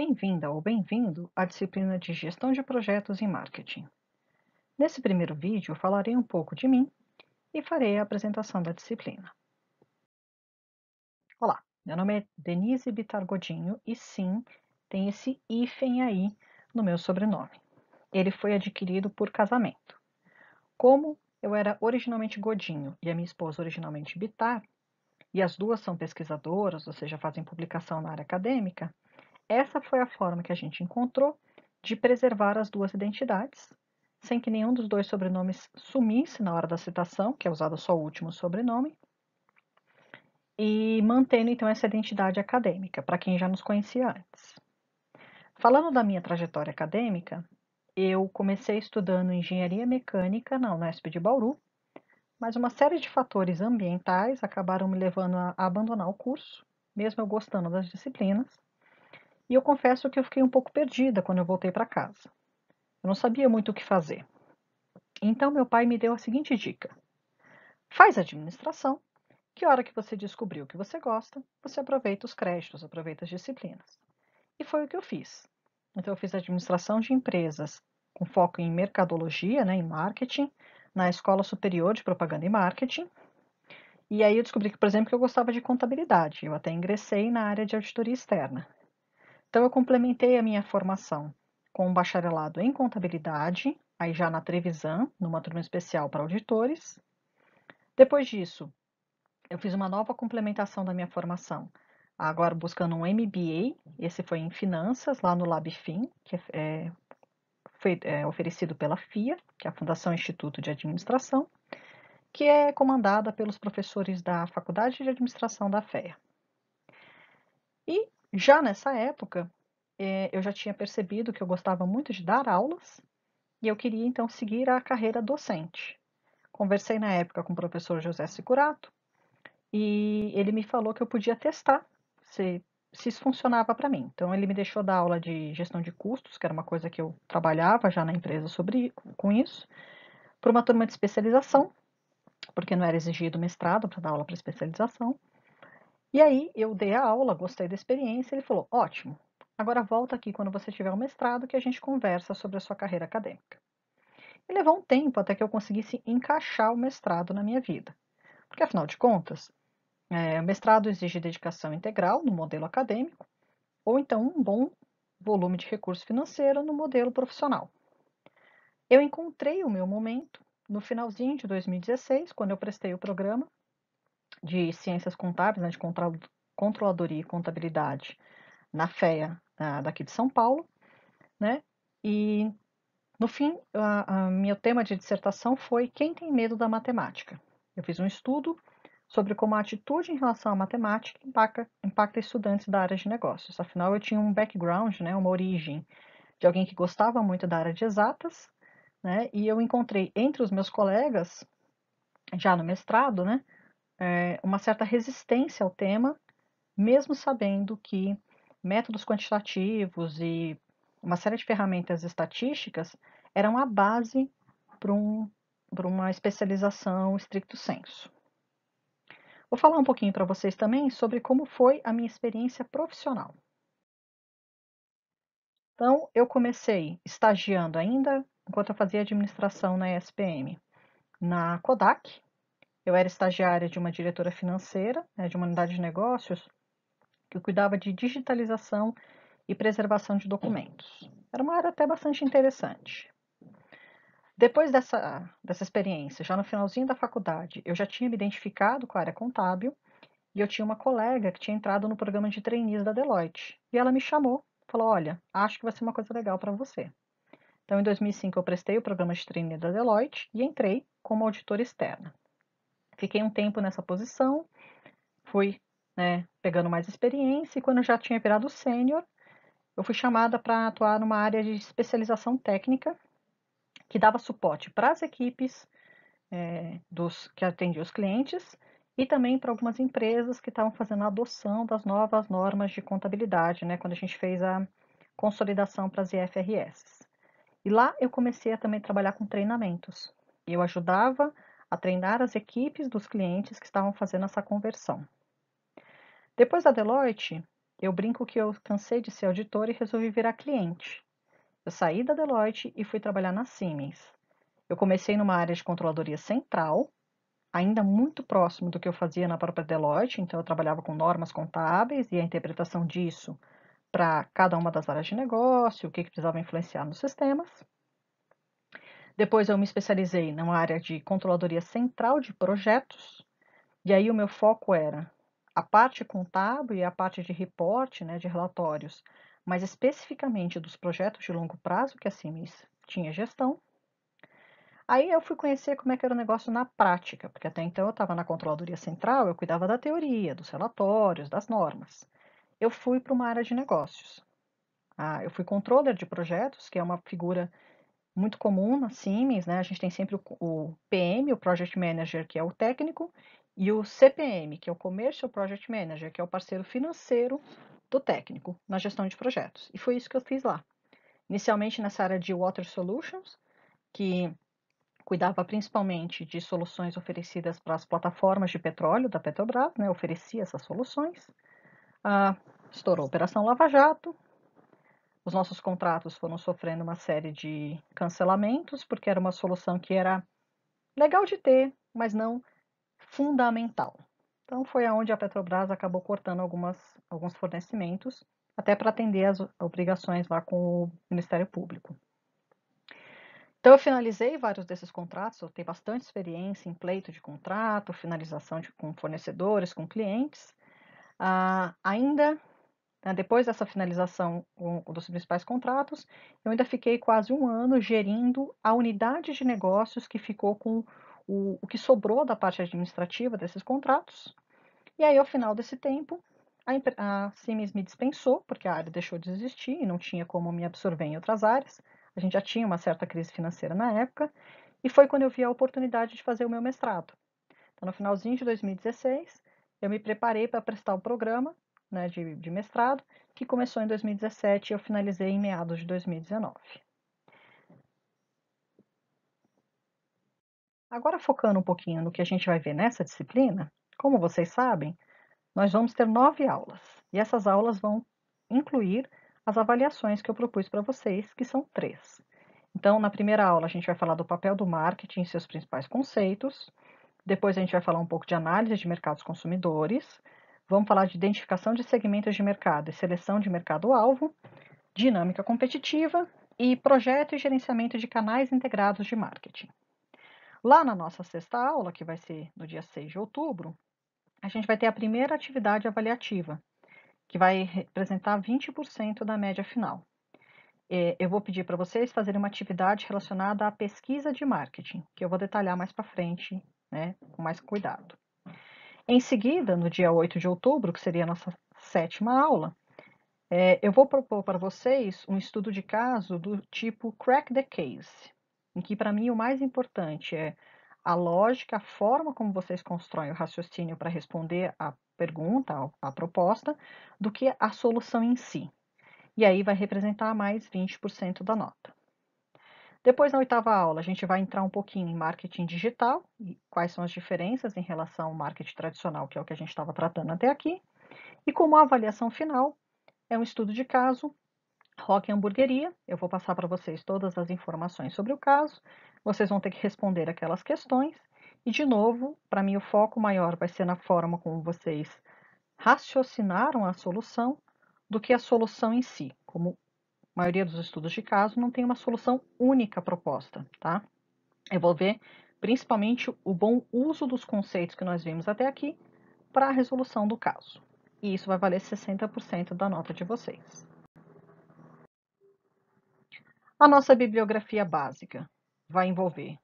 Bem-vinda ou bem-vindo à disciplina de Gestão de Projetos em Marketing. Nesse primeiro vídeo, falarei um pouco de mim e farei a apresentação da disciplina. Olá, meu nome é Denise Bittar Godinho e sim, tem esse hífen aí no meu sobrenome. Ele foi adquirido por casamento. Como eu era originalmente Godinho e a minha esposa originalmente Bittar, e as duas são pesquisadoras, ou seja, fazem publicação na área acadêmica, essa foi a forma que a gente encontrou de preservar as duas identidades, sem que nenhum dos dois sobrenomes sumisse na hora da citação, que é usado só o último sobrenome, e mantendo então essa identidade acadêmica, para quem já nos conhecia antes. Falando da minha trajetória acadêmica, eu comecei estudando engenharia mecânica na Unesp de Bauru, mas uma série de fatores ambientais acabaram me levando a abandonar o curso, mesmo eu gostando das disciplinas. E eu confesso que eu fiquei um pouco perdida quando eu voltei para casa. Eu não sabia muito o que fazer. Então meu pai me deu a seguinte dica: faz administração, que a hora que você descobrir o que você gosta, você aproveita os créditos, aproveita as disciplinas. E foi o que eu fiz. Então eu fiz administração de empresas com foco em mercadologia, né, em marketing, na Escola Superior de Propaganda e Marketing. E aí eu descobri que, por exemplo, que eu gostava de contabilidade. Eu até ingressei na área de auditoria externa. Então, eu complementei a minha formação com um bacharelado em contabilidade, aí já na Trevisan, numa turma especial para auditores. Depois disso, eu fiz uma nova complementação da minha formação, agora buscando um MBA, esse foi em finanças, lá no LabFin, que foi oferecido pela FIA, que é a Fundação Instituto de Administração, que é comandada pelos professores da Faculdade de Administração da FEA. E já nessa época, eu já tinha percebido que eu gostava muito de dar aulas e eu queria então seguir a carreira docente. Conversei na época com o professor José Sicurato e ele me falou que eu podia testar se isso funcionava para mim. Então ele me deixou dar aula de gestão de custos, que era uma coisa que eu trabalhava já na empresa com isso, para uma turma de especialização, porque não era exigido mestrado para dar aula para especialização. E aí eu dei a aula, gostei da experiência, ele falou: ótimo, agora volta aqui quando você tiver o mestrado que a gente conversa sobre a sua carreira acadêmica. E levou um tempo até que eu conseguisse encaixar o mestrado na minha vida, porque afinal de contas, o mestrado exige dedicação integral no modelo acadêmico, ou então um bom volume de recurso financeiro no modelo profissional. Eu encontrei o meu momento no finalzinho de 2016, quando eu prestei o programa de ciências contábeis, né, de controladoria e contabilidade na FEA daqui de São Paulo, né? E no fim, meu tema de dissertação foi Quem tem medo da matemática? Eu fiz um estudo sobre como a atitude em relação à matemática impacta estudantes da área de negócios. Afinal, eu tinha um background, né, uma origem de alguém que gostava muito da área de exatas, né, e eu encontrei entre os meus colegas, já no mestrado, né, uma certa resistência ao tema, mesmo sabendo que métodos quantitativos e uma série de ferramentas estatísticas eram a base para uma especialização stricto sensu. Vou falar um pouquinho para vocês também sobre como foi a minha experiência profissional. Então, eu comecei estagiando ainda enquanto eu fazia administração na ESPM, na Kodak. Eu era estagiária de uma diretora financeira, né, de uma unidade de negócios, que cuidava de digitalização e preservação de documentos. Era uma área até bastante interessante. Depois dessa experiência, já no finalzinho da faculdade, eu já tinha me identificado com a área contábil e eu tinha uma colega que tinha entrado no programa de trainees da Deloitte. E ela me chamou, falou: olha, acho que vai ser uma coisa legal para você. Então, em 2005, eu prestei o programa de trainee da Deloitte e entrei como auditora externa. Fiquei um tempo nessa posição, fui, né, pegando mais experiência e quando eu já tinha virado sênior, eu fui chamada para atuar numa área de especialização técnica que dava suporte para as equipes que atendiam os clientes e também para algumas empresas que estavam fazendo a adoção das novas normas de contabilidade, né, quando a gente fez a consolidação para as IFRS. E lá eu comecei a também trabalhar com treinamentos. E eu ajudava a treinar as equipes dos clientes que estavam fazendo essa conversão. Depois da Deloitte, eu brinco que eu cansei de ser auditor e resolvi virar cliente. Eu saí da Deloitte e fui trabalhar na Siemens. Eu comecei numa área de controladoria central, ainda muito próximo do que eu fazia na própria Deloitte, então eu trabalhava com normas contábeis e a interpretação disso para cada uma das áreas de negócio, o que precisava influenciar nos sistemas. Depois eu me especializei numa área de controladoria central de projetos, e aí o meu foco era a parte contábil e a parte de reporte, né, de relatórios, mas especificamente dos projetos de longo prazo que a Siemens tinha gestão. Aí eu fui conhecer como é que era o negócio na prática, porque até então eu estava na controladoria central, eu cuidava da teoria, dos relatórios, das normas. Eu fui para uma área de negócios. Eu fui controller de projetos, que é uma figura muito comum na Siemens, né? A gente tem sempre o PM, o Project Manager, que é o técnico, e o CPM, que é o Commercial Project Manager, que é o parceiro financeiro do técnico na gestão de projetos. E foi isso que eu fiz lá. Inicialmente nessa área de Water Solutions, que cuidava principalmente de soluções oferecidas para as plataformas de petróleo da Petrobras, né? Oferecia essas soluções. Estourou a Operação Lava Jato, os nossos contratos foram sofrendo uma série de cancelamentos, porque era uma solução que era legal de ter, mas não fundamental. Então foi aonde a Petrobras acabou cortando alguns fornecimentos, até para atender as obrigações lá com o Ministério Público. Então eu finalizei vários desses contratos, eu tenho bastante experiência em pleito de contrato, finalização com fornecedores, com clientes. Ainda depois dessa finalização dos principais contratos, eu ainda fiquei quase um ano gerindo a unidade de negócios que ficou com o que sobrou da parte administrativa desses contratos. E aí, ao final desse tempo, a Siemens me dispensou, porque a área deixou de existir e não tinha como me absorver em outras áreas. A gente já tinha uma certa crise financeira na época, e foi quando eu vi a oportunidade de fazer o meu mestrado. Então, no finalzinho de 2016, eu me preparei para prestar o programa, né, de mestrado, que começou em 2017 e eu finalizei em meados de 2019. Agora, focando um pouquinho no que a gente vai ver nessa disciplina, como vocês sabem, nós vamos ter 9 aulas, e essas aulas vão incluir as avaliações que eu propus para vocês, que são 3. Então, na primeira aula, a gente vai falar do papel do marketing e seus principais conceitos. Depois a gente vai falar um pouco de análise de mercados consumidores. Vamos falar de identificação de segmentos de mercado e seleção de mercado-alvo, dinâmica competitiva e projeto e gerenciamento de canais integrados de marketing. Lá na nossa sexta aula, que vai ser no dia 6 de outubro, a gente vai ter a primeira atividade avaliativa, que vai representar 20% da média final. Eu vou pedir para vocês fazerem uma atividade relacionada à pesquisa de marketing, que eu vou detalhar mais para frente, né, com mais cuidado. Em seguida, no dia 8 de outubro, que seria a nossa sétima aula, eu vou propor para vocês um estudo de caso do tipo Crack the Case, em que, para mim, o mais importante é a lógica, a forma como vocês constroem o raciocínio para responder à pergunta, à proposta, do que a solução em si. E aí vai representar mais 20% da nota. Depois, na oitava aula, a gente vai entrar um pouquinho em marketing digital e quais são as diferenças em relação ao marketing tradicional, que é o que a gente estava tratando até aqui. E como avaliação final, é um estudo de caso, Rock Hamburgueria. Eu vou passar para vocês todas as informações sobre o caso. Vocês vão ter que responder aquelas questões. E, de novo, para mim, o foco maior vai ser na forma como vocês raciocinaram a solução do que a solução em si. Como a maioria dos estudos de caso não tem uma solução única proposta, tá? Eu vou ver principalmente o bom uso dos conceitos que nós vimos até aqui para a resolução do caso. E isso vai valer 60% da nota de vocês. A nossa bibliografia básica vai envolver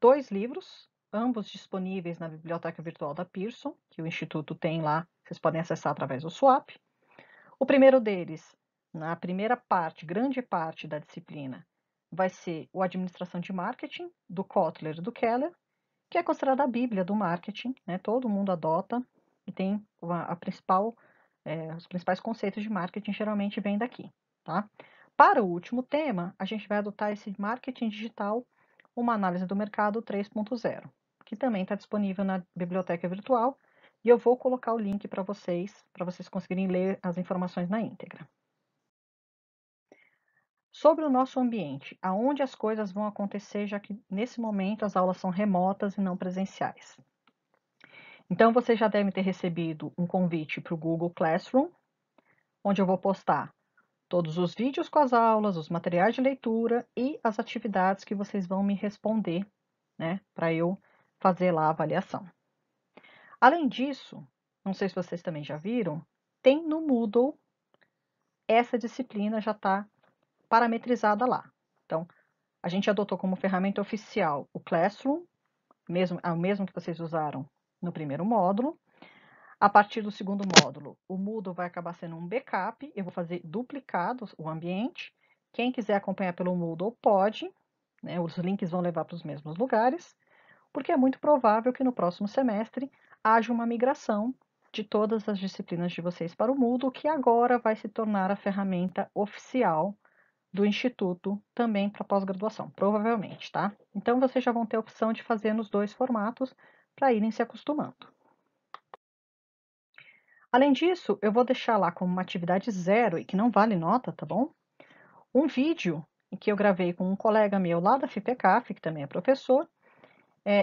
2 livros, ambos disponíveis na biblioteca virtual da Pearson, que o Instituto tem lá, vocês podem acessar através do Swap. O primeiro deles, na primeira parte, grande parte da disciplina, vai ser o Administração de Marketing, do Kotler e do Keller, que é considerada a bíblia do marketing, né? Todo mundo adota e tem os principais conceitos de marketing geralmente vêm daqui, tá? Para o último tema, a gente vai adotar esse marketing digital, uma análise do mercado 3.0, que também está disponível na biblioteca virtual e eu vou colocar o link para vocês conseguirem ler as informações na íntegra. Sobre o nosso ambiente, aonde as coisas vão acontecer, já que nesse momento as aulas são remotas e não presenciais. Então, vocês já devem ter recebido um convite para o Google Classroom, onde eu vou postar todos os vídeos com as aulas, os materiais de leitura e as atividades que vocês vão me responder, né, para eu fazer lá a avaliação. Além disso, não sei se vocês também já viram, tem no Moodle, essa disciplina já está parametrizada lá. Então, a gente adotou como ferramenta oficial o Classroom, o mesmo que vocês usaram no primeiro módulo. A partir do segundo módulo, o Moodle vai acabar sendo um backup, eu vou fazer duplicado o ambiente. Quem quiser acompanhar pelo Moodle pode, né, os links vão levar para os mesmos lugares, porque é muito provável que no próximo semestre haja uma migração de todas as disciplinas de vocês para o Moodle, que agora vai se tornar a ferramenta oficial do Instituto também para pós-graduação, provavelmente, tá? Então vocês já vão ter a opção de fazer nos dois formatos para irem se acostumando. Além disso, eu vou deixar lá como uma atividade zero e que não vale nota, tá bom? Um vídeo em que eu gravei com um colega meu lá da FIPECAF, que também é professor,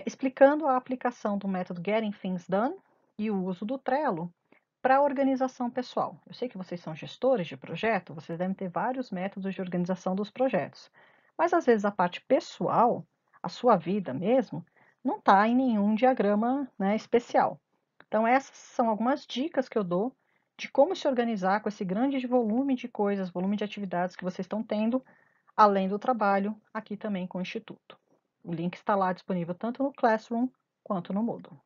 explicando a aplicação do método Getting Things Done e o uso do Trello para a organização pessoal. Eu sei que vocês são gestores de projeto, vocês devem ter vários métodos de organização dos projetos, mas às vezes a parte pessoal, a sua vida mesmo, não está em nenhum diagrama, né, especial. Então essas são algumas dicas que eu dou de como se organizar com esse grande volume de coisas, volume de atividades que vocês estão tendo, além do trabalho aqui também com o Instituto. O link está lá disponível tanto no Classroom quanto no Moodle.